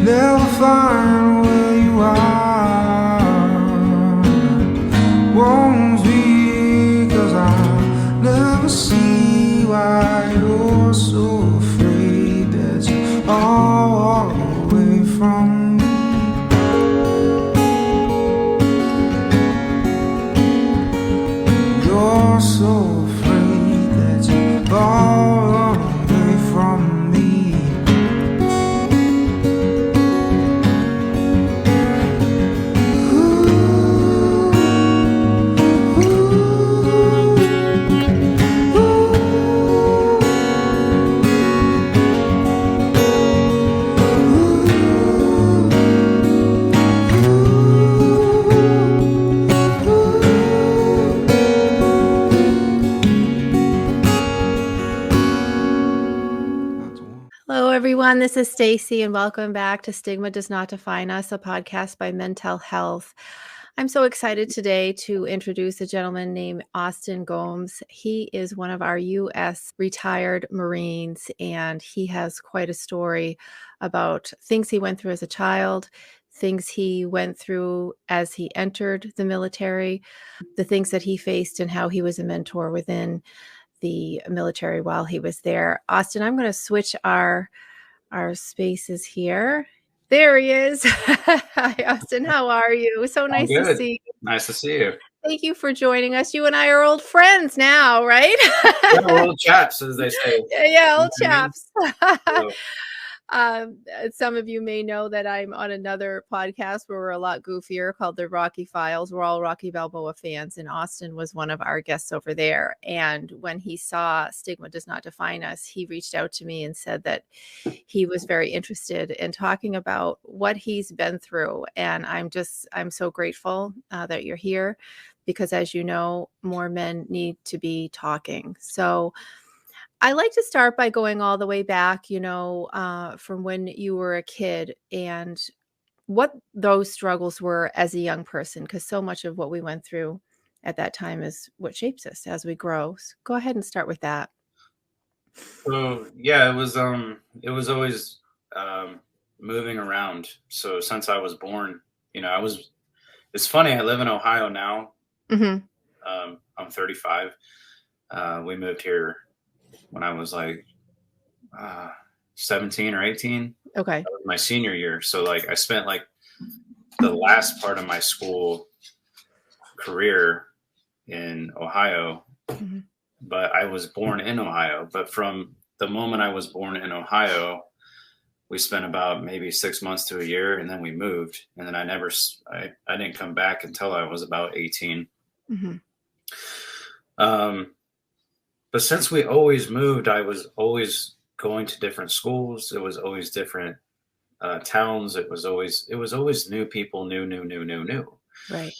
never find where you are. Won't be, 'cause I never see why you're so afraid that you all away from me. You're so afraid that you all away from me. Hello, everyone. This is Stacy, and welcome back to Stigma Does Not Define Us, a podcast by Mental Health. I'm so excited today to introduce a gentleman named Austin Gomes. He is one of our U.S. retired Marines, and he has quite a story about things he went through as a child, things he went through as he entered the military, the things that he faced, and how he was a mentor within the military while he was there. Austin, I'm going to switch our spaces here. There he is. Hi, Austin. How are you? So nice to see you. Nice to see you. Thank you for joining us. You and I are old friends now, right? Yeah, we're old chaps, as they say. Yeah, old chaps. So, Some of you may know that I'm on another podcast where we're a lot goofier called the Rocky Files. We're all Rocky Balboa fans, and Austin was one of our guests over there. And when he saw Stigma Does Not Define Us, he reached out to me and said that he was very interested in talking about what he's been through. And I'm so grateful that you're here because, as you know, more men need to be talking. So I like to start by going all the way back, from when you were a kid and what those struggles were as a young person, because so much of what we went through at that time is what shapes us as we grow. So go ahead and start with that. yeah, it was always moving around. So since I was born, it's funny. I live in Ohio now. Mm-hmm. I'm 35. We moved here when I was like 17 or 18. Okay. That was my senior year. So like I spent like the last part of my school career in Ohio, Mm-hmm. but I was born in Ohio. But from the moment I was born in Ohio, we spent about maybe 6 months to a year, and then we moved. And then I didn't come back until I was about 18. Mm-hmm. But since we always moved, I was always going to different schools. It was always different towns. It was always new people, new. Right.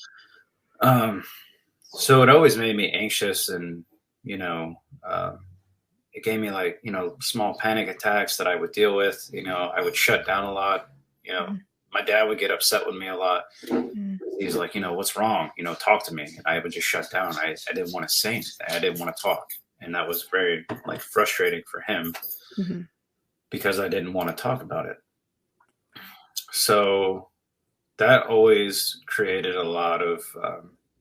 So it always made me anxious, and it gave me like small panic attacks that I would deal with. I would shut down a lot. Mm-hmm. My dad would get upset with me a lot. Mm-hmm. He's like, what's wrong? Talk to me. And I would just shut down. I didn't want to say anything. I didn't want to talk. And that was very like frustrating for him Mm-hmm. because I didn't want to talk about it. So that always created a lot of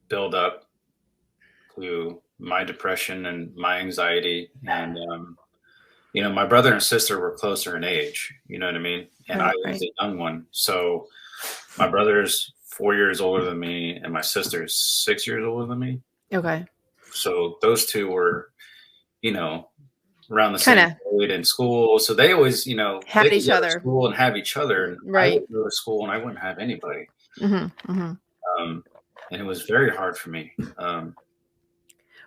build up to my depression and my anxiety. And, my brother and sister were closer in age, you know what I mean? And I was a young one. So my brother's 4 years older than me, and my sister's 6 years older than me. Okay. So those two were, around the same grade in school. So they always, Had each other. School and have each other. And right. I would go to school and I wouldn't have anybody. Mm-hmm. Mm-hmm. And it was very hard for me.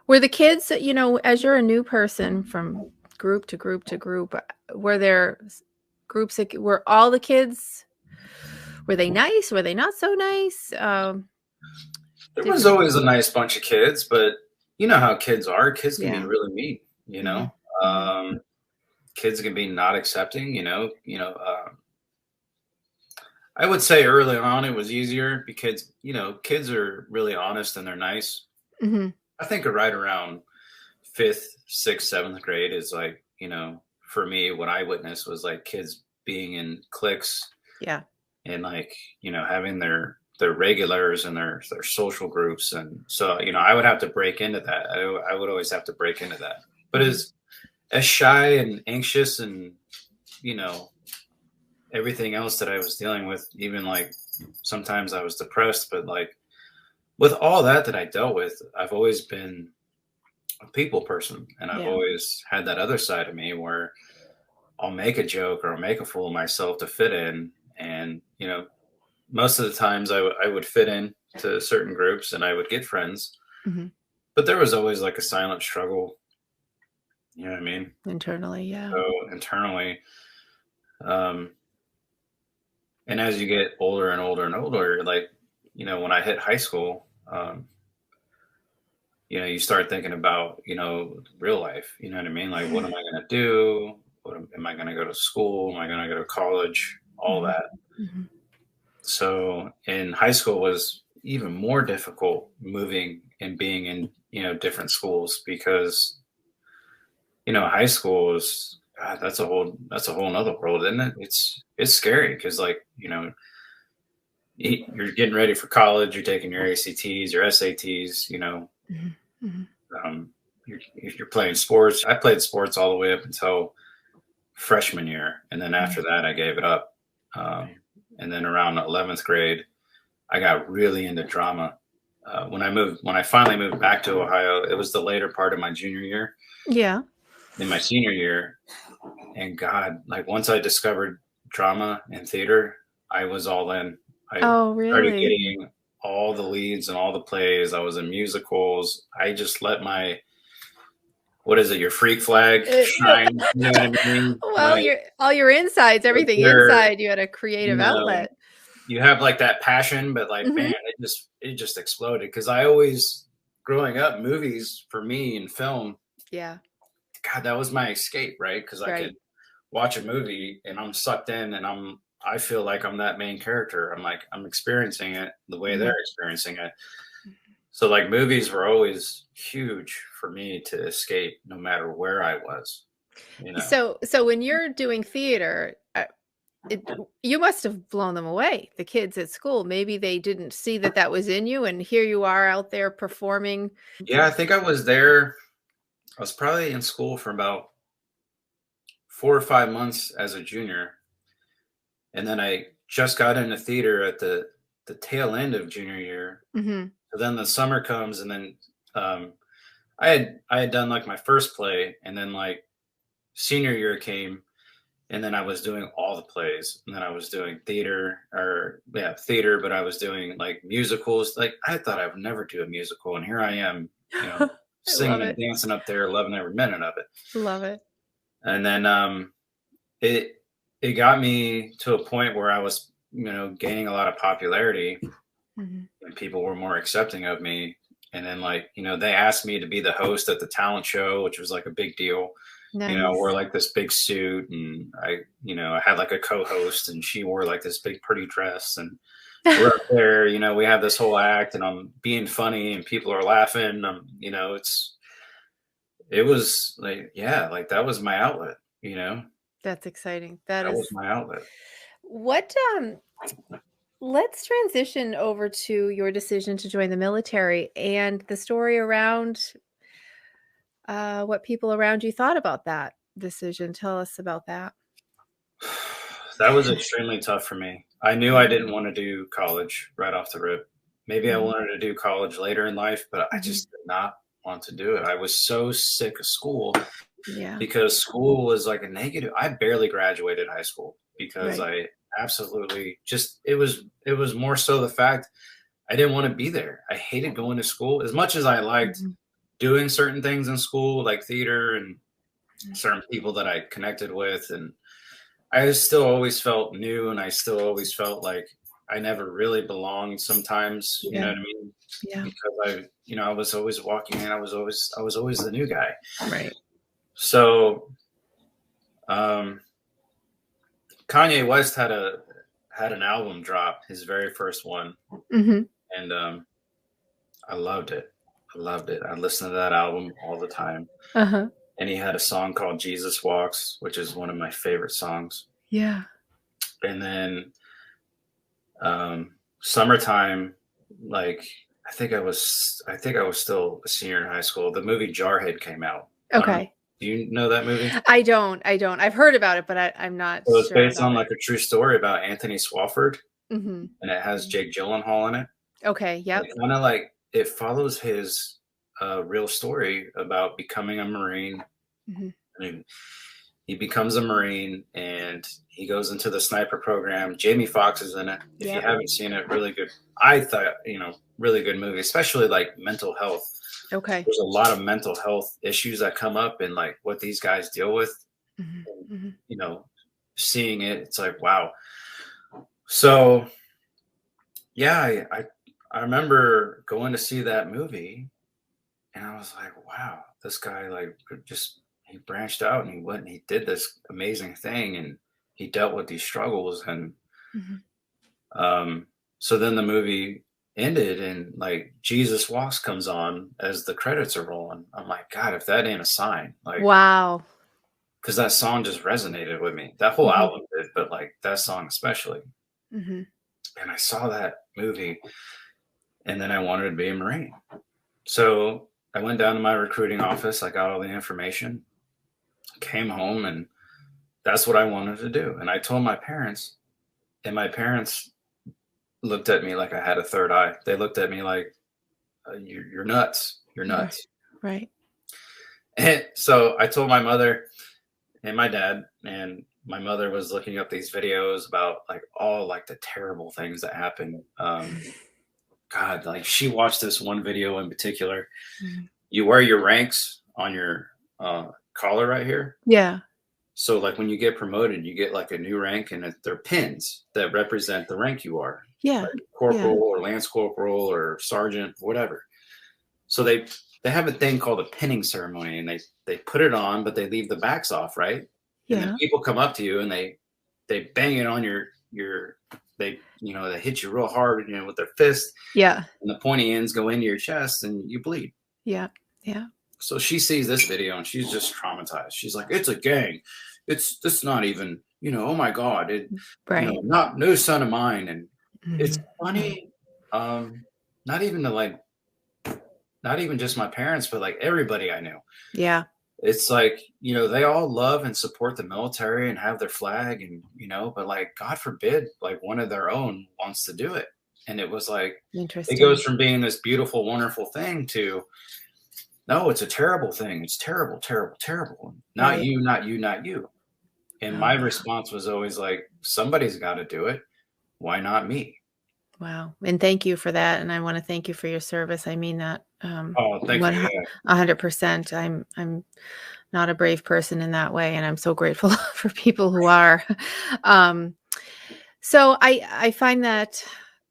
Were the kids, as you're a new person from group to group to group, were there groups that were all the kids? Were they nice? Were they not so nice? There was always a nice bunch of kids, but you know how kids are. Kids can Yeah. be really mean, Mm-hmm. Kids can be not accepting, I would say early on it was easier because, kids are really honest and they're nice. Mm-hmm. I think right around 5th, 6th, 7th grade is like, for me, what I witnessed was like kids being in cliques Yeah. and like, having their regulars and their social groups. And so, I would have to break into that. I would always have to break into that. But as shy and anxious and, you know, everything else that I was dealing with, even like sometimes I was depressed, but like with all that I dealt with, I've always been a people person, and I've Yeah. always had that other side of me where I'll make a joke or I'll make a fool of myself to fit in. And, most of the times I would fit in to certain groups and I would get friends, Mhm. but there was always like a silent struggle. You know what I mean? Internally, yeah. So internally, um, and as you get older and older and older, like, when I hit high school, you start thinking about, real life. You know what I mean? Like, what am I going to do? Am I going to go to school? Am I going to go to college? All Mhm. that. Mhm. So in high school was even more difficult moving and being in, different schools because, high school is, God, that's a whole nother world, isn't it? It's scary because like, you're getting ready for college, you're taking your ACTs, your SATs, Mhm. Mhm. um, you're playing sports. I played sports all the way up until freshman year. And then after that, I gave it up. And then around 11th grade, I got really into drama. When I finally moved back to Ohio, it was the later part of my junior year. Yeah. In my senior year, and God, like once I discovered drama and theater, I was all in. I Oh, started really? getting all the leads and all the plays. I was in musicals. I just let my, what is it, your freak flag shine. You know what I mean? Well, Like all your insides, everything where, inside, you had a creative outlet. you have like that passion, but like, Mhm. man, it just exploded. Cause I always, growing up, movies for me and film, Yeah. God, that was my escape, right? Cause I Right. could watch a movie and I'm sucked in and I feel like I'm that main character. I'm like, I'm experiencing it the way Mhm. they're experiencing it. So like movies were always huge for me to escape no matter where I was, you know. So when you're doing theater, you must have blown them away, the kids at school. Maybe they didn't see that that was in you, and here you are out there performing. Yeah, I think I was there. I was probably in school for about 4 or 5 months as a junior. And then I just got into theater at the tail end of junior year. Mhm. So then the summer comes and then um I had done like my first play, and then like senior year came, and then I was doing all the plays, and then I was doing theater, but I was doing like musicals. Like I thought I would never do a musical, and here I am, I love singing and it. dancing up there, loving every minute of it. Love it. And then it it got me to a point where I was, gaining a lot of popularity, Mhm. and people were more accepting of me. And then like, they asked me to be the host at the talent show, which was like a big deal. I wore Nice. like this big suit, and I had like a co-host, and she wore like this big pretty dress, and we're up there, we have this whole act, and I'm being funny and people are laughing. It was like, yeah, like that was my outlet, That's exciting. That that was is my outlet. what let's transition over to your decision to join the military and the story around what people around you thought about that decision. Tell us about that. That was extremely tough for me. I knew I didn't want to do college right off the rip. Maybe I Mhm. wanted to do college later in life, but I Mhm. just did not want to do it. I was so sick of school Yeah. because school was like a negative. I barely graduated high school because Right. I absolutely just, it was more so the fact I didn't want to be there. I hated going to school as much as I liked Mhm. doing certain things in school, like theater and certain people that I connected with. And I still always felt new, and I still always felt like I never really belonged sometimes, you know Yeah. what I mean? Yeah. Because I was always walking in, I was always the new guy. Right. So um Kanye West had an album drop, his very first one, Mhm. and I loved it. I loved it. I listened to that album all the time. Uh-huh. And he had a song called Jesus Walks, which is one of my favorite songs. Yeah. And then Summertime, like I think I was still a senior in high school. The movie Jarhead came out. I don't know. Okay. Do you know that movie? I don't. I've heard about it, but I'm not So it's sure based about on it. like a true story about Anthony Swafford, Mm-hmm. and it has Jake Gyllenhaal in it. Okay. Yep. It kind of like it follows his real story about becoming a Marine. Mm-hmm. And he becomes a Marine and he goes into the sniper program. Jamie Foxx is in it. If you Yep. haven't seen it, really good. I thought, really good movie, especially like mental health. Okay. There's a lot of mental health issues that come up and like what these guys deal with. Mm-hmm. And, Mm-hmm. seeing it, it's like, wow. So yeah, I remember going to see that movie and I was like, wow, this guy like just he branched out and he went and he did this amazing thing and he dealt with these struggles and so then the movie ended and like Jesus Walks comes on as the credits are rolling. I'm like, God, if that ain't a sign, like Wow. because that song just resonated with me. That whole Mm-hmm. album did, but like that song especially. Mm-hmm. And I saw that movie and then I wanted to be a Marine. So I went down to my recruiting office, I got all the information, came home, and that's what I wanted to do. And I told my parents, and my parents looked at me like I had a third eye. They looked at me like, you're nuts. You're nuts. Right. And so I told my mother and my dad, and my mother was looking up these videos about like all like the terrible things that happen. God, like she watched this one video in particular. Mm-hmm. You wear your ranks on your collar right here. Yeah. So like when you get promoted, you get like a new rank and they're pins that represent the rank you are. Yeah. Like corporal or lance corporal or sergeant, whatever. So they have a thing called a pinning ceremony and they put it on, but they leave the backs off, right? Yeah. And then people come up to you and they bang it on your they hit you real hard, with their fist. Yeah. And the pointy ends go into your chest and you bleed. Yeah. Yeah. So she sees this video and she's just traumatized. She's like, it's a gang. It's not even, oh my God. Right. No son of mine. And it's Mm-hmm. funny. Not even just my parents, but like everybody I knew. Yeah. It's like, they all love and support the military and have their flag and, but like, God forbid, like one of their own wants to do it. And it was like, Interesting. it goes from being this beautiful, wonderful thing to, no, it's a terrible thing. It's terrible, terrible, terrible. Not Right. you, not you, not you. And my response was always like, somebody's got to do it. Why not me? Wow. And thank you for that. And I want to thank you for your service. I mean that. Oh, thank you. Yeah. 100%. I'm not a brave person in that way. And I'm so grateful for people who are. So I find that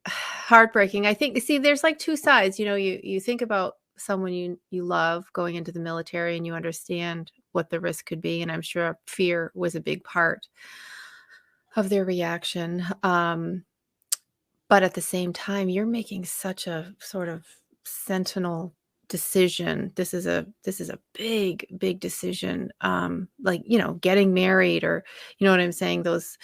heartbreaking. I think, see, there's like two sides, you think about someone you love going into the military and you understand what the risk could be. And I'm sure fear was a big part of their reaction. But at the same time, you're making such a sort of sentinel decision. This is a big, big decision. Like, getting married or, you know what I'm saying? Those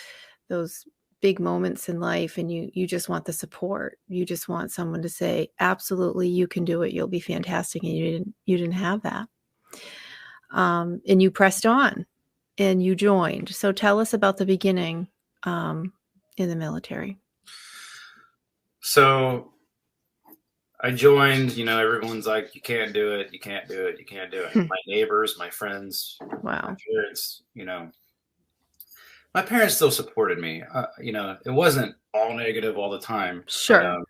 big moments in life, and you just want the support. You just want someone to say, absolutely, you can do it. You'll be fantastic. And you didn't have that. And you pressed on and you joined. So tell us about the beginning in the military. So I joined, everyone's like, you can't do it. You can't do it. You can't do it. My neighbors, my friends, Wow. my parents, my parents still supported me. It wasn't all negative all the time. Sure.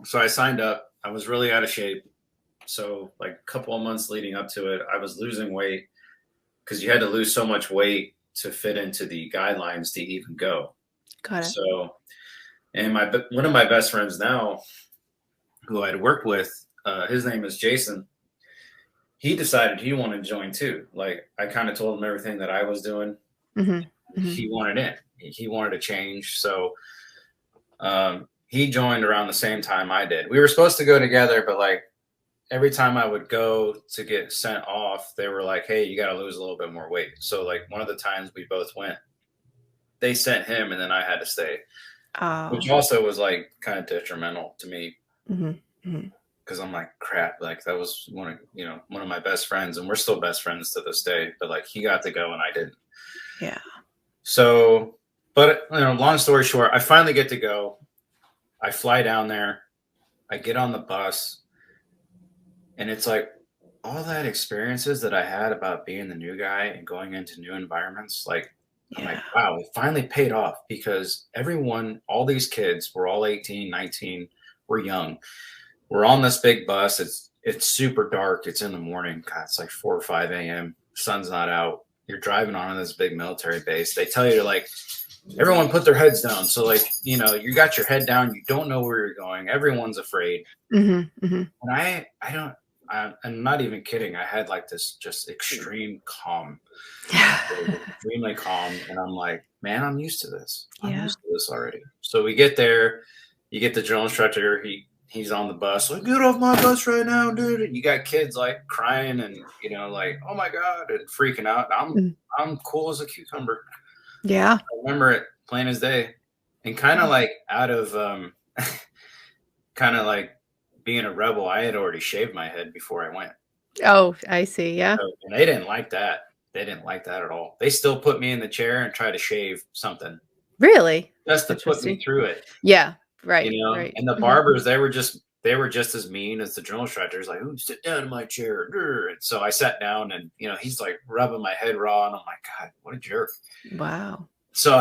So I signed up. I was really out of shape. So like a couple of months leading up to it, I was losing weight because you had to lose so much weight to fit into the guidelines to even go. Got it. So, and one of my best friends now, who I'd worked with, his name is Jason. He decided he wanted to join too. Like I kind of told him everything that I was doing. He wanted in. He wanted to change. So he joined around the same time I did. We were supposed to go together, but like every time I would go to get sent off, they were like, hey, you got to lose a little bit more weight. So like one of the times we both went, they sent him and then I had to stay. which Oh. also was like kind of detrimental to me Mm-hmm. because I'm like, crap, like that was one of my best friends, and we're still best friends to this day. But like he got to go and I didn't. Yeah. So, but long story short, I finally get to go. I fly down there. I get on the bus, and it's like all that experiences that I had about being the new guy and going into new environments. Like, I'm like, Yeah. wow, it finally paid off because everyone, all these kids, were all 18, 19, we're young. We're on this big bus. It's super dark. It's in the morning. God, it's like 4 or 5 a.m. Sun's not out. You're driving on this big military base. They tell you to like everyone put their heads down. So like, you got your head down. You don't know where you're going. Everyone's afraid. Mm-hmm. Mm-hmm. And I'm not even kidding. I had like this just extreme calm, extremely calm. And I'm like, man, I'm used to this. I'm used to this already. So we get there. You get the drill instructor. He's on the bus. Like, get off my bus right now, dude. And you got kids like crying and, like, oh my God, and freaking out. I'm cool as a cucumber. Yeah. I remember it plain as day. And kind of like out of kind of like being a rebel, I had already shaved my head before I went. Oh, I see. Yeah. And they didn't like that. They didn't like that at all. They still put me in the chair and try to shave something. Really? Just to put me through it. Yeah. Right. Right. And the barbers, they were just as mean as the drill instructors. Like, "Ooh, sit down in my chair." And so I sat down, and he's like rubbing my head raw, and I'm like, God, what a jerk! Wow. So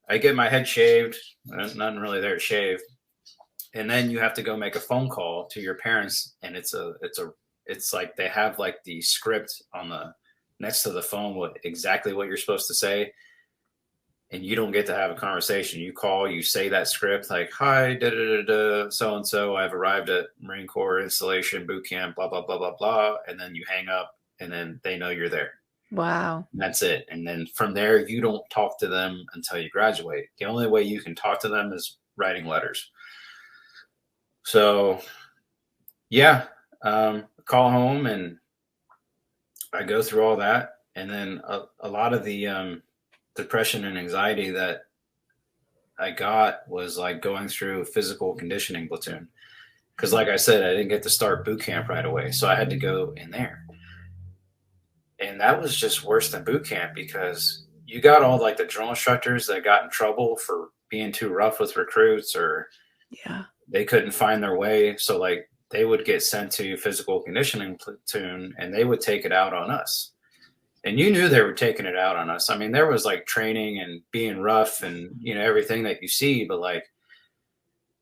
I get my head shaved. Nothing really there to shave, and then you have to go make a phone call to your parents, and it's like they have like the script on the next to the phone with exactly what you're supposed to say. And you don't get to have a conversation. You call, you say that script like, hi, so-and-so, I've arrived at Marine Corps installation boot camp, blah, blah, blah, blah, blah. And then you hang up, and then they know you're there. Wow. And that's it. And then from there, you don't talk to them until you graduate. The only way you can talk to them is writing letters. So, yeah, call home, and I go through all that. And then a lot of the depression and anxiety that I got was like going through physical conditioning platoon. Because like I said, I didn't get to start boot camp right away. So I had to go in there. And that was just worse than boot camp because you got all like the drill instructors that got in trouble for being too rough with recruits, or they couldn't find their way. So like they would get sent to physical conditioning platoon, and they would take it out on us. And you knew they were taking it out on us. I mean, there was like training and being rough and, everything that you see, but like,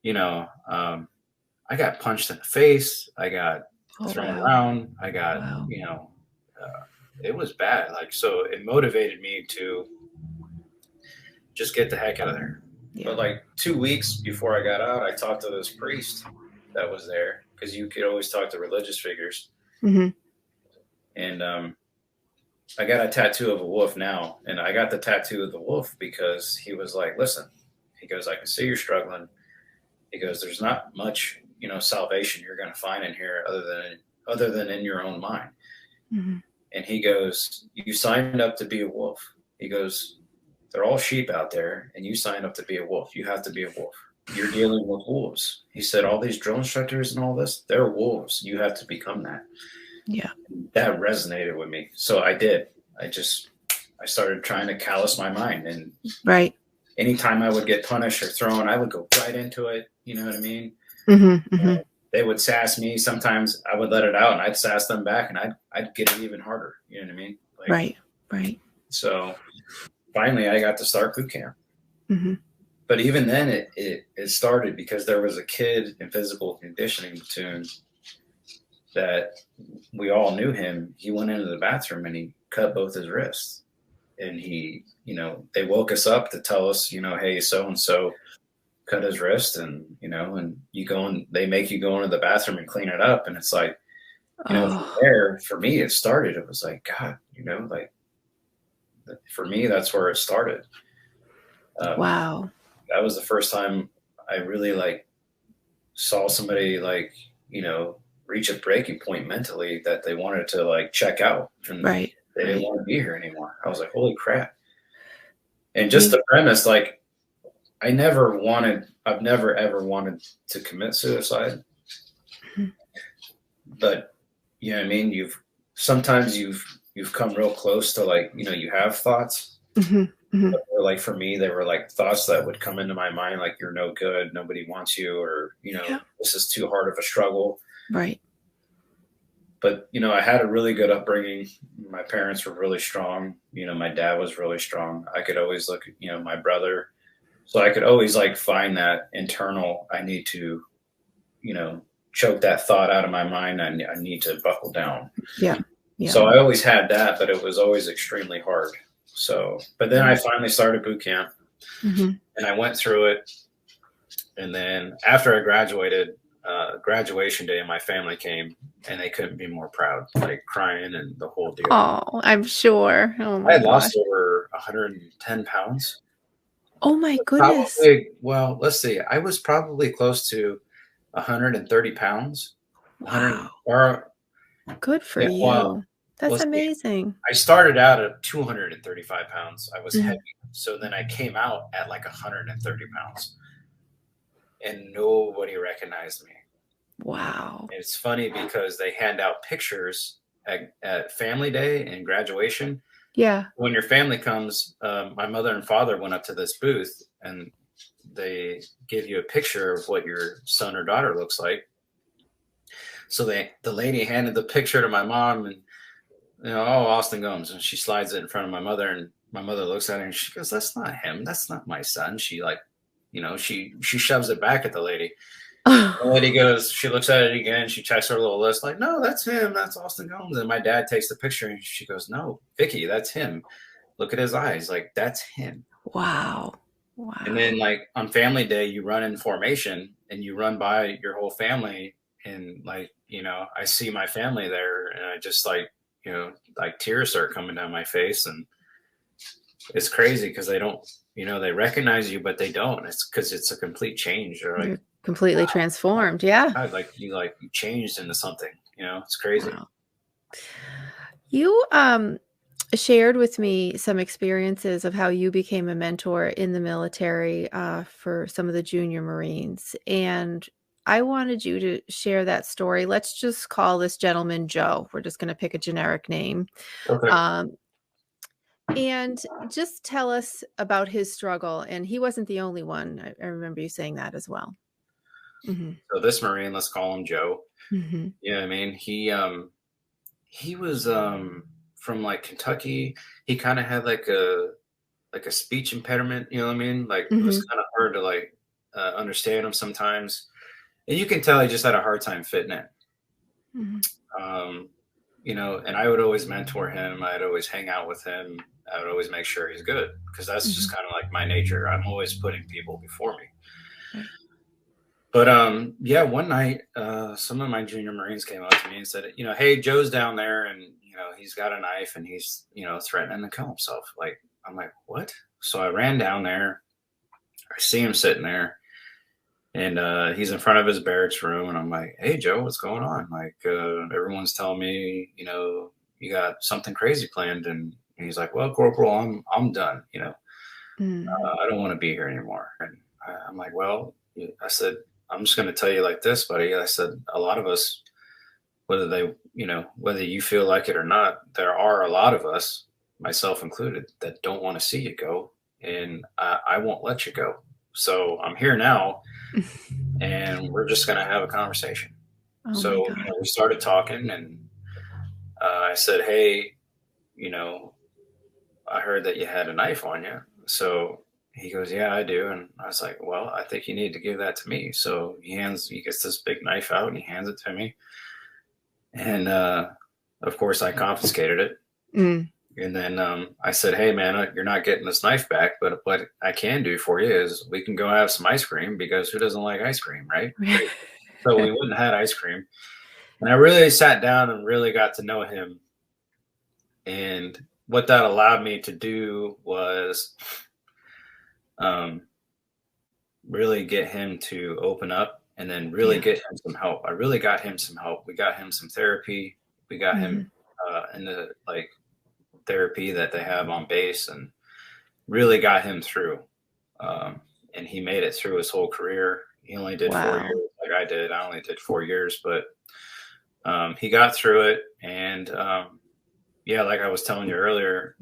I got punched in the face. I got thrown around. I got, it was bad. Like, so it motivated me to just get the heck out of there. Yeah. But like 2 weeks before I got out, I talked to this priest that was there, because you could always talk to religious figures. Mm-hmm. And, I got a tattoo of a wolf now, and I got the tattoo of the wolf because he was like, listen, he goes, I can see you're struggling. He goes, there's not much, salvation you're going to find in here other than in your own mind. Mm-hmm. And he goes, you signed up to be a wolf. He goes, they're all sheep out there, and you signed up to be a wolf. You have to be a wolf. You're dealing with wolves. He said, all these drill instructors and all this, they're wolves. You have to become that. Yeah. That resonated with me. So I did. I started trying to callous my mind. And anytime I would get punished or thrown, I would go right into it. You know what I mean? Mm-hmm, mm-hmm. They would sass me. Sometimes I would let it out, and I'd sass them back, and I'd get it even harder. You know what I mean? Like, right. So finally I got to start boot camp. Mm-hmm. But even then it started because there was a kid in physical conditioning platoon that we all knew him. He went into the bathroom and he cut both his wrists, and he, they woke us up to tell us, hey, so-and-so cut his wrist, and, and you go and they make you go into the bathroom and clean it up. And it's like, from there, for me, it started. It was like, God, like for me, that's where it started. Wow. That was the first time I really like saw somebody like, reach a breaking point mentally that they wanted to like check out, and they didn't want to be here anymore. I was like, holy crap. And just the premise, like I've never ever wanted to commit suicide, but you know what I mean? Sometimes you've come real close to, like, you have thoughts. Or, like, for me, they were like thoughts that would come into my mind, like, you're no good, nobody wants you, or, Yeah. this is too hard of a struggle. Right. But, I had a really good upbringing. My parents were really strong. My dad was really strong. I could always look at, my brother. So I could always, like, find that internal, I need to, choke that thought out of my mind. I need to buckle down. Yeah. Yeah. So I always had that, but it was always extremely hard. So, but then I finally started boot camp, and I went through it. And then after I graduated, graduation day, my family came, and they couldn't be more proud, like crying and the whole deal. Oh, I'm sure. Oh I my had gosh. lost over 110 pounds. Oh my goodness. Probably, well, let's see. I was probably close to 130 pounds. Wow. Or, Good for yeah, you. well, That's let's see. amazing. I started out at 235 pounds. I was Mhm. heavy. So then I came out at like 130 pounds. And nobody recognized me. Wow. And it's funny because they hand out pictures at family day and graduation. Yeah. When your family comes, my mother and father went up to this booth, and they give you a picture of what your son or daughter looks like. So the lady handed the picture to my mom, and oh, Austin Gomes, and she slides it in front of my mother, and my mother looks at her and she goes, "That's not him. That's not my son." She, like, she shoves it back at the lady. The lady goes, she looks at it again, she checks her little list, like, "No, that's him. That's Austin Gomes." And my dad takes the picture, and she goes, "No, Vicky, that's him. Look at his eyes. Like, that's him." Wow. Wow. And then, like, on family day, you run in formation and you run by your whole family. And, like, I see my family there, and I just, like, like, tears start coming down my face. And it's crazy because they don't, they recognize you, but they don't. It's because it's a complete change. Or, like, you're completely transformed. Yeah. God, you changed into something. It's crazy. Wow. You shared with me some experiences of how you became a mentor in the military for some of the junior Marines. And I wanted you to share that story. Let's just call this gentleman Joe. We're just going to pick a generic name. Okay. And just tell us about his struggle. And he wasn't the only one. I remember you saying that as well. So this Marine, let's call him Joe. Mm-hmm. You know what I mean? He was from, like, Kentucky. He kind of had like a speech impediment. You know what I mean? Like, it was kind of hard to, like, understand him sometimes, and you can tell he just had a hard time fitting in. And I would always mentor him. I'd always hang out with him. I would always make sure he's good, because that's just kind of like my nature. I'm always putting people before me. But yeah, one night, some of my junior Marines came up to me and said, "Hey, Joe's down there, and he's got a knife, and he's threatening to kill himself." Like, I'm like, "What?" So I ran down there. I see him sitting there, and he's in front of his barracks room, and I'm like, "Hey, Joe, what's going on?" Like, everyone's telling me, you got something crazy planned, and he's like, "Well, Corporal, I'm done. I don't want to be here anymore." And I'm like, "Well," I said, "I'm just going to tell you like this, buddy." I said, "A lot of us, whether you feel like it or not, there are a lot of us, myself included, that don't want to see you go, and I won't let you go. So I'm here now, and we're just going to have a conversation." So we started talking, and I said, "Hey, I heard that you had a knife on you." So he goes, "Yeah, I do." And I was like, "Well, I think you need to give that to me." So he gets this big knife out, and he hands it to me. And of course, I confiscated it. And then I said, "Hey, man, you're not getting this knife back, but what I can do for you is we can go have some ice cream, because who doesn't like ice cream, right?" So we went and had ice cream. And I really sat down and really got to know him. And what that allowed me to do was really get him to open up, and then really get him some help. I really got him some help. We got him some therapy. We got him into, like, therapy that they have on base, and really got him through. And and he made it through his whole career. He only did 4 years like I did. I only did 4 years, but he got through it. And yeah, like I was telling you earlier,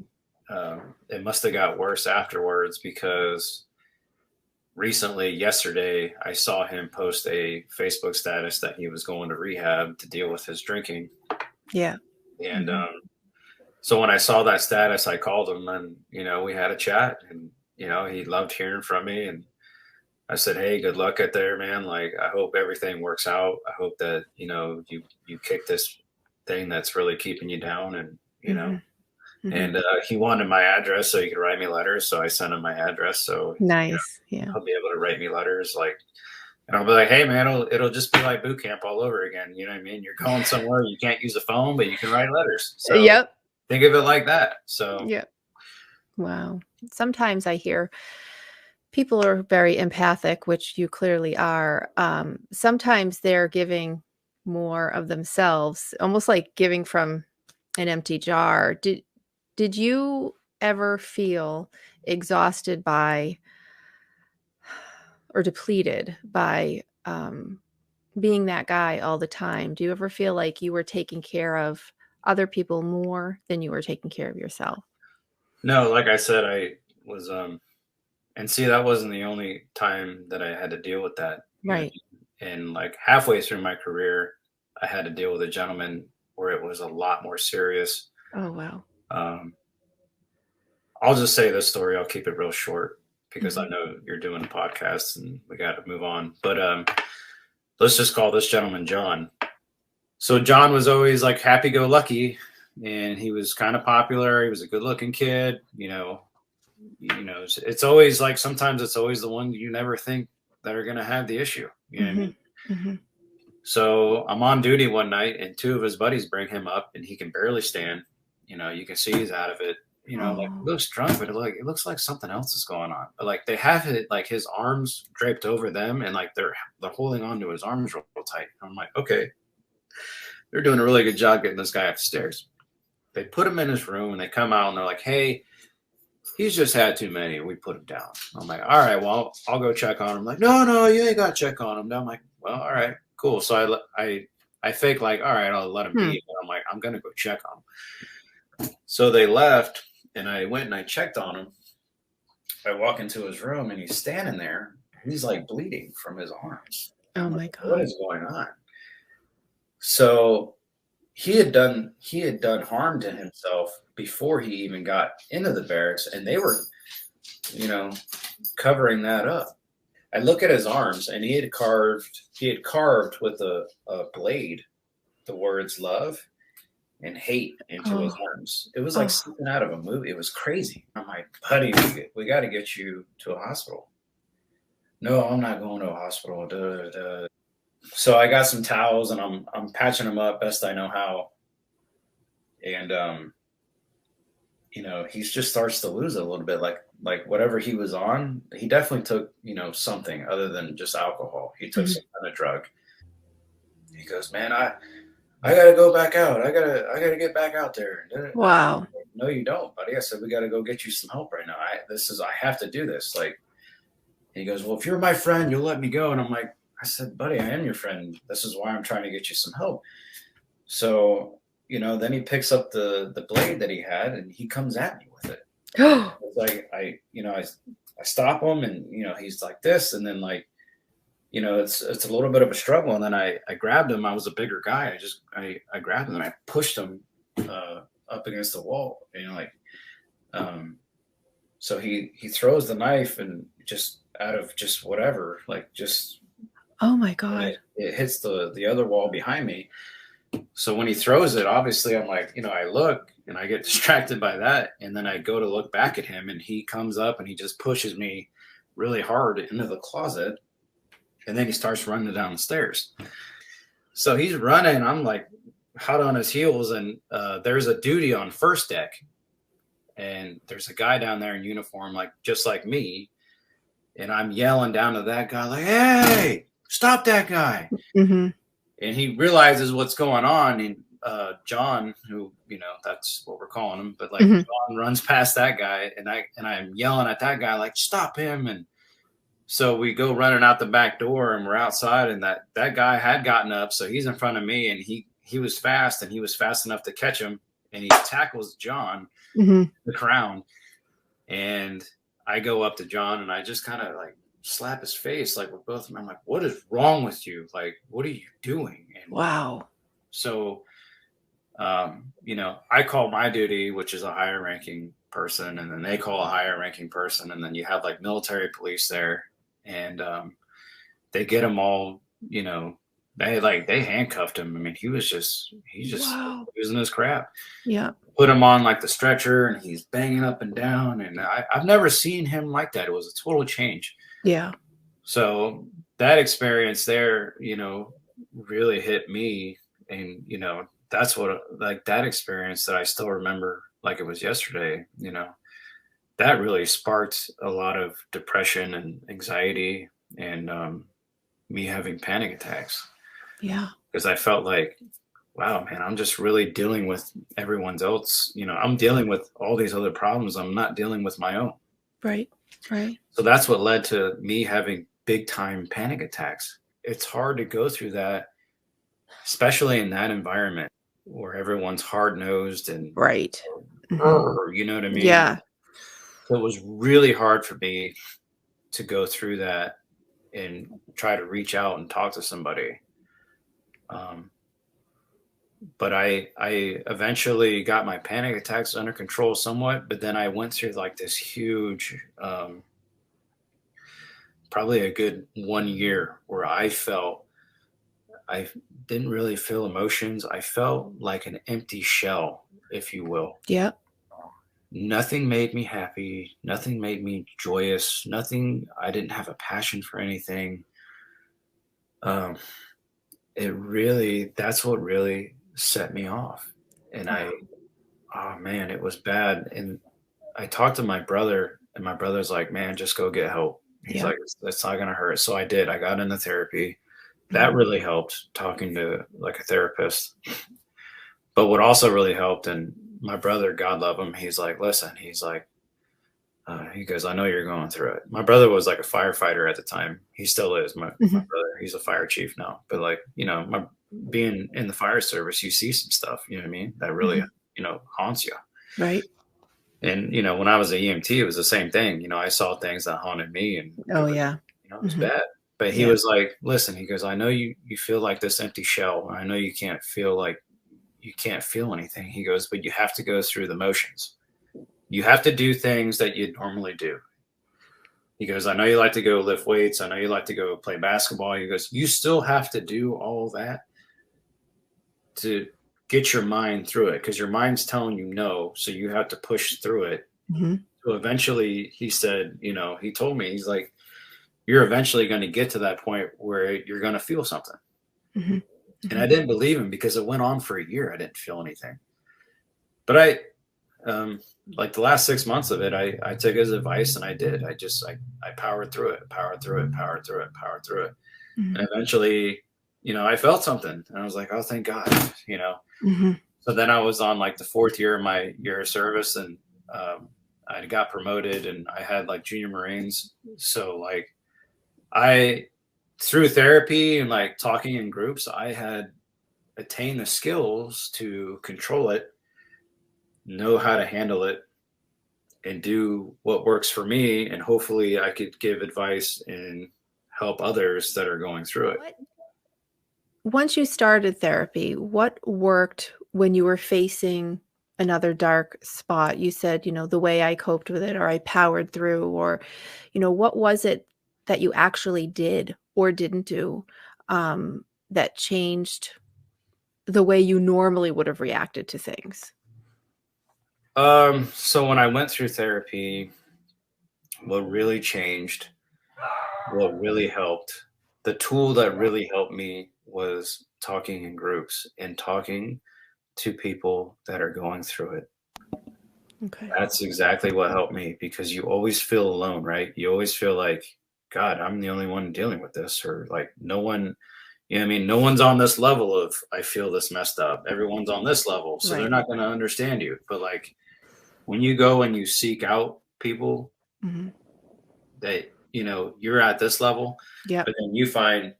it must have got worse afterwards, because recently, yesterday, I saw him post a Facebook status that he was going to rehab to deal with his drinking. Yeah. And so when I saw that status, I called him, and, we had a chat, and, he loved hearing from me. And I said, hey, good luck out there, man. Like, I hope everything works out. I hope that, you kick this thing that's really keeping you down, and, and he wanted my address so he could write me letters. So I sent him my address. So nice. Yeah. He'll be able to write me letters, and I'll be like, hey man, it'll just be like boot camp all over again. You know what I mean? You're going somewhere, you can't use a phone, but you can write letters. So yep. Think of it like that. So yeah. Wow. Sometimes I hear people are very empathic, which you clearly are. Sometimes they're giving more of themselves, almost like giving from an empty jar. Did you ever feel exhausted by or depleted by being that guy all the time? Do you ever feel like you were taking care of other people more than you were taking care of yourself? No, like I said, I was, and see, that wasn't the only time that I had to deal with that. Right. And like halfway through my career, I had to deal with a gentleman where it was a lot more serious. Oh, wow. I'll just say this story. I'll keep it real short, because I know you're doing a podcast and we got to move on. But let's just call this gentleman John. So John was always like happy-go-lucky, and he was kind of popular. He was a good-looking kid. It's always like, sometimes it's always the one you never think that are going to have the issue. You know what I mean? So I'm on duty one night, and two of his buddies bring him up, and he can barely stand. You can see he's out of it. Like, he looks drunk, but it looks like something else is going on. But like, they have it, like his arms draped over them, and like they're holding on to his arms real tight. I'm like, okay, they're doing a really good job getting this guy upstairs. They put him in his room, and they come out, and they're like, hey, he's just had too many. We put him down. I'm like, all right, well, I'll go check on him. Like, no, you ain't got to check on him. No, I'm like, well, all right, cool. So I fake like, all right, I'll let him be. But I'm like, I'm going to go check on him. So they left, and I went and I checked on him. I walk into his room, and he's standing there. He's like bleeding from his arms. Oh my God. What is going on? So he had done harm to himself before he even got into the barracks, and they were, covering that up. I look at his arms, and he had carved with a blade the words love and hate into his arms. It was like something out of a movie. It was crazy. I'm like, buddy, we got to get you to a hospital. No, I'm not going to a hospital. Duh, duh. So I got some towels, and I'm patching him up best I know how. And he just starts to lose it a little bit. Like whatever he was on, he definitely took, something other than just alcohol. He took some kind of drug. He goes, man, I gotta go back out. I gotta get back out there. Wow. No, you don't, buddy. I said, we gotta go get you some help right now. I have to do this. Like, he goes, well, if you're my friend, you'll let me go. And I'm like, I said, buddy, I am your friend. This is why I'm trying to get you some help. So, then he picks up the blade that he had, and he comes at me with it. It's like, I stop him, and, he's like this. And then like, it's a little bit of a struggle. And then I grabbed him. I was a bigger guy. I grabbed him, and I pushed him up against the wall, so he throws the knife, and just out of just whatever, like just, oh my God, it hits the other wall behind me. So when he throws it, obviously I'm like, I look, and I get distracted by that. And then I go to look back at him, and he comes up, and he just pushes me really hard into the closet. And then he starts running down the stairs. So he's running. I'm like hot on his heels. And there's a duty on first deck. And there's a guy down there in uniform, just like me. And I'm yelling down to that guy, like, hey, stop that guy. Mm-hmm. And he realizes what's going on. And John, who, that's what we're calling him, but John runs past that guy, and I'm yelling at that guy, like, stop him. And So we go running out the back door, and we're outside, and that guy had gotten up, so he's in front of me, and he was fast, and he was fast enough to catch him, and he tackles John, the crown, and I go up to John, and I just kind of like slap his face, like we're both. I'm like, "What is wrong with you? Like, what are you doing?" And Wow. so, I call my duty, which is a higher ranking person, and then they call a higher ranking person, and then you have like military police there, and they get him all, they handcuffed him. I mean, he's just Wow. losing his crap. Yeah. Put him on like the stretcher, and he's banging up and down, and I've never seen him like that. It was a total change. Yeah. So that experience there, really hit me, and that's what, like, that experience that I still remember like it was yesterday, that really sparked a lot of depression and anxiety, and me having panic attacks. Yeah. Because I felt like, wow, man, I'm just really dealing with everyone's else. I'm dealing with all these other problems. I'm not dealing with my own. Right. Right. So that's what led to me having big time panic attacks. It's hard to go through that, especially in that environment where everyone's hard nosed and Right. you know what I mean? Yeah. So it was really hard for me to go through that and try to reach out and talk to somebody. But I eventually got my panic attacks under control somewhat, but then I went through like this huge, probably a good 1 year where I didn't really feel emotions. I felt like an empty shell, if you will. Yeah. Nothing made me happy. Nothing made me joyous. Nothing. I didn't have a passion for anything. That's what really set me off. And oh man, it was bad. And I talked to my brother, and my brother's like, man, just go get help. He's like, that's not going to hurt. So I did. I got into therapy. That really helped, talking to like a therapist. But what also really helped, and my brother, God love him, he's like, listen, he's like, he goes, I know you're going through it. My brother was like a firefighter at the time. He still is. My brother, he's a fire chief now. But like, being in the fire service, you see some stuff, you know what I mean? That really, haunts you. Right. And, when I was an EMT, it was the same thing. I saw things that haunted me, and Yeah. it was bad. But he was like, listen, he goes, I know you feel like this empty shell. I know you can't feel anything. He goes, but you have to go through the motions. You have to do things that you'd normally do. He goes, I know you like to go lift weights. I know you like to go play basketball. He goes, you still have to do all that to get your mind through it, because your mind's telling you no. So you have to push through it. So eventually, he said, he told me, he's like, you're eventually going to get to that point where you're going to feel something. And I didn't believe him, because it went on for a year. I didn't feel anything. But I like the last 6 months of it, I took his advice, and I did. I powered through it. And eventually, I felt something, and I was like, oh, thank God, So then I was on like the 4th year of my year of service, and I got promoted, and I had like junior Marines. So like through therapy and like talking in groups, I had attained the skills to control it, know how to handle it, and do what works for me. And hopefully I could give advice and help others that are going through it. Once you started therapy, what worked when you were facing another dark spot? You said, the way I coped with it, or I powered through, or, what was it that you actually did or didn't do that changed the way you normally would have reacted to things? So when I went through therapy, what really changed, what really helped, the tool that really helped me was talking in groups and talking to people that are going through it. Okay. That's exactly what helped me, because you always feel alone, right? You always feel like, God, I'm the only one dealing with this, or like no one, no one's on this level of, I feel this messed up. Everyone's on this level. So they're not going to understand you. But like when you go and you seek out people that, you know, you're at this level, Yeah. but then you find,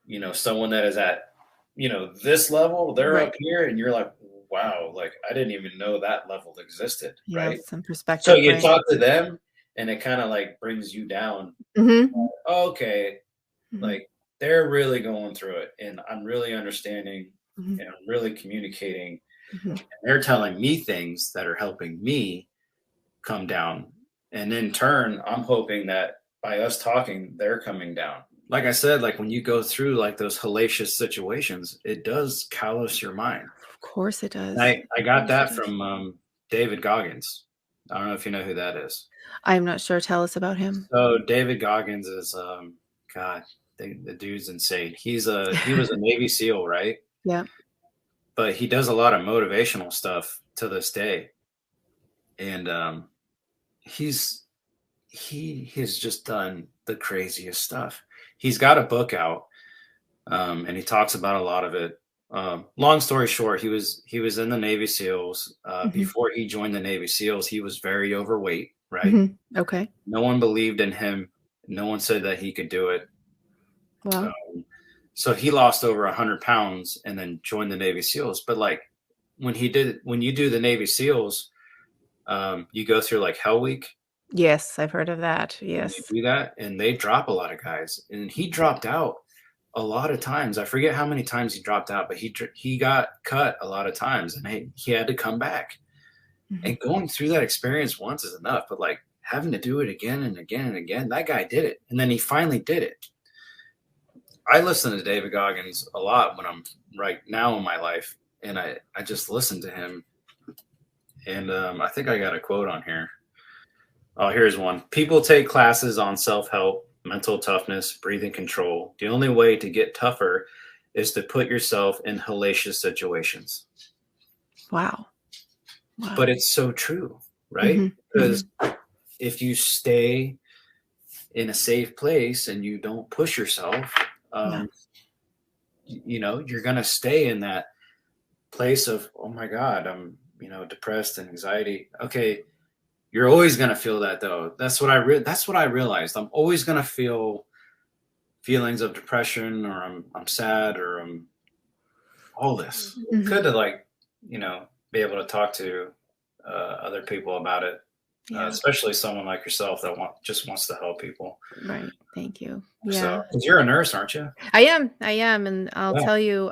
you know, someone that is at, you know, this level, they're Right. up here, and you're like, wow, like I didn't even know that level existed, Yeah. right? Some So perspective. you Right. talk to them, and it kind of like brings you down. Mm-hmm. Okay, Mm-hmm. like they're really going through it, and I'm really understanding, Mm-hmm. and I'm really communicating, Mm-hmm. and they're telling me things that are helping me come down. And in turn, I'm hoping that by us talking, they're coming down. Like I said, like when you go through like those hellacious situations, it does callous your mind. Of course it does. And I got Of course that it does. from David Goggins. I don't know if you know who that is. I'm not sure. Tell us about him. So David Goggins is God, the dude's insane. He was a Navy SEAL, right? Yeah. But he does a lot of motivational stuff to this day. And he has just done the craziest stuff. He's got a book out, and he talks about a lot of it. Long story short, he was in the Navy SEALs. Mm-hmm. Before he joined the Navy SEALs, he was very overweight, right? Mm-hmm. Okay. No one believed in him. No one said that he could do it. Wow. So he lost over 100 pounds and then joined the Navy SEALs. But like when you do the Navy SEALs, you go through like Hell Week. Yes, I've heard of that. Yes. They do that, and they drop a lot of guys. And he dropped out a lot of times. I forget how many times he dropped out, but he got cut a lot of times, and he had to come back. Mm-hmm. And going through that experience once is enough, but like having to do it again and again and again, that guy did it, and then he finally did it. I listen to David Goggins a lot when I'm right now in my life, and I just listen to him. And I think I got a quote on here. Oh, here's one. People take classes on self-help, mental toughness, breathing control. The only way to get tougher is to put yourself in hellacious situations. Wow. Wow. But it's so true, right? Mm-hmm. Because if you stay in a safe place and you don't push yourself, you know, you're going to stay in that place of, oh my God, I'm, you know, depressed and anxiety. Okay. You're always going to feel that though. That's what I realized. I'm always going to feel feelings of depression, or I'm sad, or I'm all this. Mm-hmm. Good to like, you know, be able to talk to other people about it. Yeah. Especially someone like yourself that just wants to help people. Right. Thank you. Yeah. So, 'cause you're a nurse, aren't you? I am. And I'll tell you,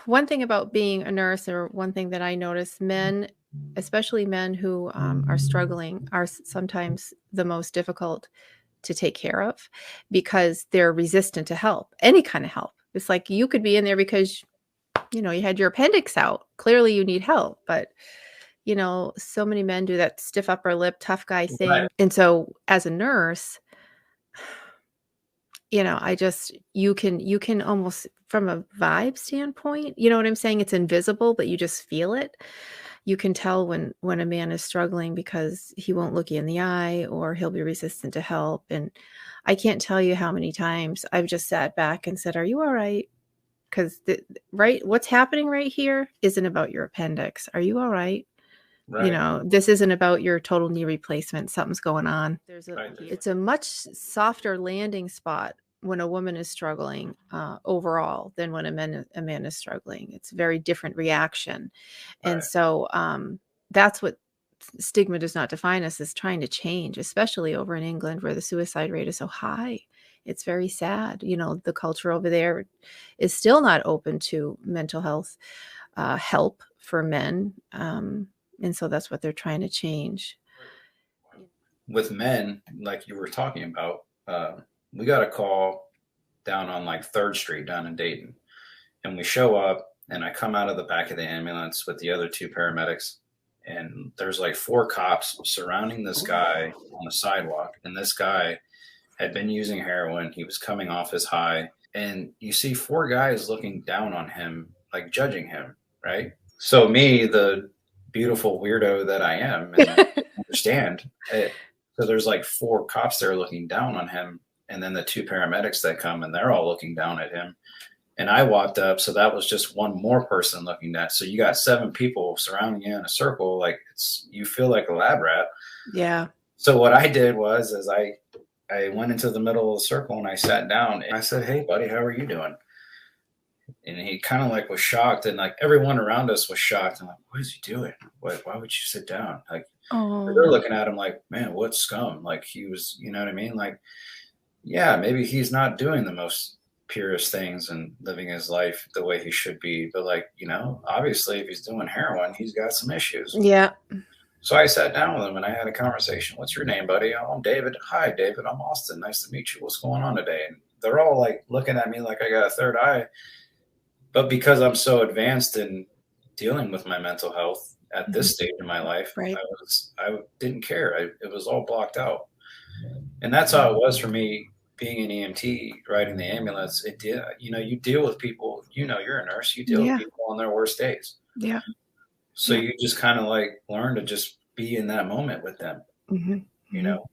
one thing about being a nurse, or one thing that I notice, men, especially men who are struggling, are sometimes the most difficult to take care of, because they're resistant to help, any kind of help. It's like you could be in there because, you know, you had your appendix out. Clearly you need help, but you know, so many men do that stiff upper lip, tough guy thing. Right. And so as a nurse, you know, you can almost, from a vibe standpoint, you know what I'm saying? It's invisible, but you just feel it. You can tell when a man is struggling, because he won't look you in the eye, or he'll be resistant to help. And I can't tell you how many times I've just sat back and said, "Are you all right?" Because what's happening right here isn't about your appendix. Are you all right? Right. You know, this isn't about your total knee replacement. Something's going on. It's a much softer landing spot when a woman is struggling overall than when a man is struggling. It's a very different reaction. Right. And so that's what Stigma does not define us as trying to change, especially over in England, where the suicide rate is so high. It's very sad. You know, the culture over there is still not open to mental health help for men. And so that's what they're trying to change. With men, like you were talking about, we got a call down on like 3rd Street down in Dayton. And we show up, and I come out of the back of the ambulance with the other 2 paramedics. And there's like 4 cops surrounding this guy on the sidewalk. And this guy had been using heroin. He was coming off his high. And you see 4 guys looking down on him, like judging him, right? So me, the beautiful weirdo that I am, and understand it. So there's like 4 cops there looking down on him, and then the 2 paramedics that come, and they're all looking down at him. And I walked up, so that was just one more person looking at. So you got 7 people surrounding you in a circle, like you feel like a lab rat. Yeah. So what I did was, I went into the middle of the circle and I sat down and I said, "Hey, buddy, how are you doing?" And he kind of like was shocked, and like everyone around us was shocked. I'm like, "What is he doing? Why would you sit down?" Like they're Oh, looking at him like, "Man, what scum?" Like he was, you know what I mean? Like, yeah, maybe he's not doing the most purest things and living his life the way he should be, but like, obviously if he's doing heroin, he's got some issues. yeah. So I sat down with him and I had a conversation. "What's your name, buddy?" "Oh, I'm David." "Hi, David. I'm Austin. Nice to meet you. What's going on today?" And they're all like looking at me like I got a third eye. But because I'm so advanced in dealing with my mental health at this stage in my life, Right. I didn't care. It was all blocked out. And that's how it was for me being an EMT, riding the ambulance. It did, you deal with people, you're a nurse, you deal with Yeah. people on their worst days. Yeah. So Yeah. you just kind of like learn to just be in that moment with them, Mm-hmm. you know?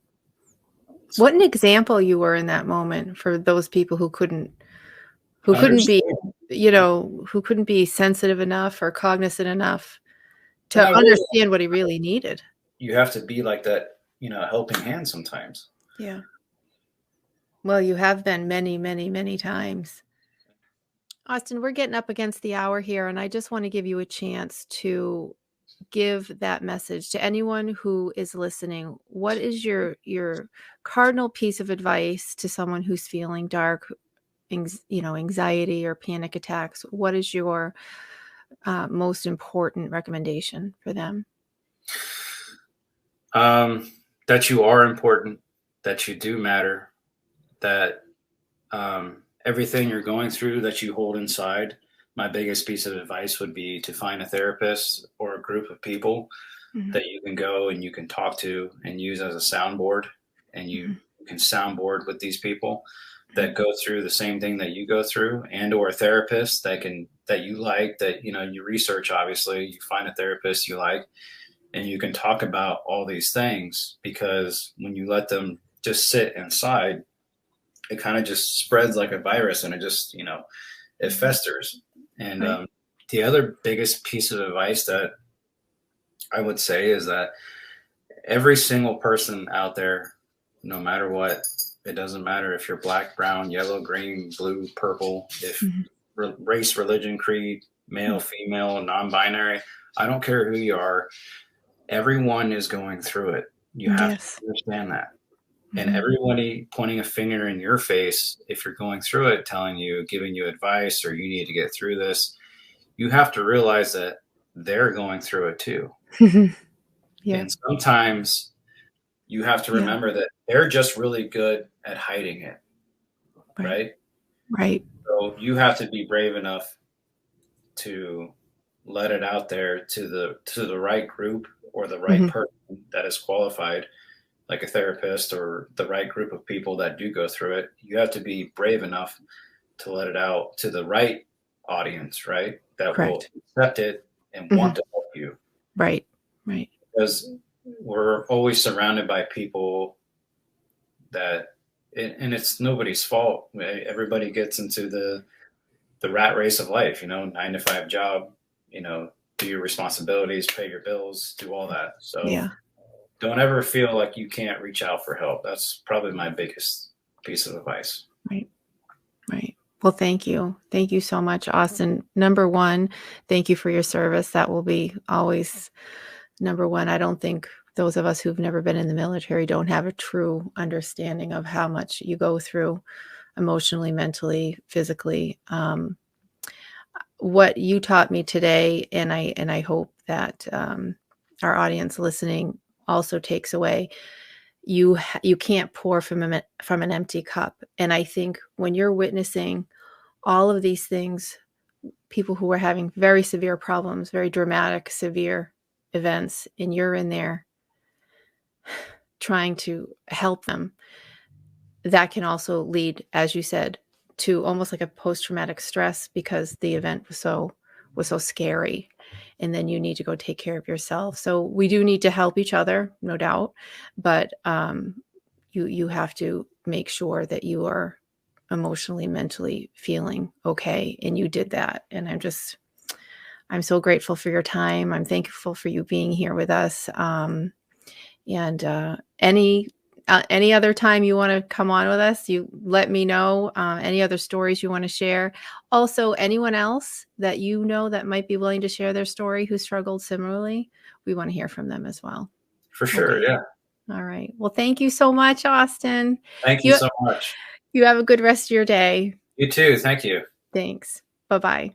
What an example you were in that moment for those people who couldn't be, Understand. who couldn't be sensitive enough or cognizant enough And to I will, understand what he really needed. you have to be like that, helping hand sometimes. Yeah. Well, you have been many, many, many times. Austin, we're getting up against the hour here, and I just want to give you a chance to give that message to anyone who is listening. What is your cardinal piece of advice to someone who's feeling dark, anxiety or panic attacks? What is your most important recommendation for them? That you are important, that you do matter, that everything you're going through that you hold inside. My biggest piece of advice would be to find a therapist or a group of people Mhm. that you can go and you can talk to and use as a soundboard, and you Mhm. can soundboard with these people Mhm. that go through the same thing that you go through, and or a therapist that you like, that you research. Obviously you find a therapist you like, and you can talk about all these things, because when you let them just sit inside, it kind of just spreads like a virus, and it just it Mhm. festers. And Right. the other biggest piece of advice that I would say is that every single person out there, no matter what, it doesn't matter if you're black, brown, yellow, green, blue, purple, if Mhm. race, religion, creed, male, female, non-binary, I don't care who you are, everyone is going through it. You have to Yes. understand that. And Mhm. everybody pointing a finger in your face, if you're going through it, telling you, giving you advice, or you need to get through this, you have to realize that they're going through it too. Yeah. And sometimes you have to Yeah. remember that they're just really good at hiding it, Right. right? Right. So you have to be brave enough to let it out there to the right group or the right Mhm. person that is qualified, like a therapist, or the right group of people that do go through it. You have to be brave enough to let it out to the right audience, right? That will Correct. accept it and Mhm. want to help you. Right. Right. Because we're always surrounded by people that, and it's nobody's fault. Everybody gets into the rat race of life, 9 to 5 job, do your responsibilities, pay your bills, do all that. So Yeah. don't ever feel like you can't reach out for help. That's probably my biggest piece of advice. Right. Right. Well, thank you. Thank you so much, Austin. Number one, thank you for your service. That will be always number one. I don't think those of us who've never been in the military don't have a true understanding of how much you go through emotionally, mentally, physically. What you taught me today, and I hope that our audience listening also takes away. You can't pour from an empty cup. And I think when you're witnessing all of these things, people who are having very severe problems, very dramatic, severe events, and you're in there trying to help them, that can also lead, as you said, to almost like a post-traumatic stress because the event was so scary. And then you need to go take care of yourself. So we do need to help each other, no doubt. But you have to make sure that you are emotionally, mentally feeling okay. And you did that. And I'm so grateful for your time. I'm thankful for you being here with us. And any other time you want to come on with us, you let me know. Any other stories you want to share. Also, anyone else that you know that might be willing to share their story who struggled similarly, we want to hear from them as well. For sure. Okay. Yeah. All right. Well, thank you so much, Austin. Thank you so much. You have a good rest of your day. You too. Thank you. Thanks. Bye-bye.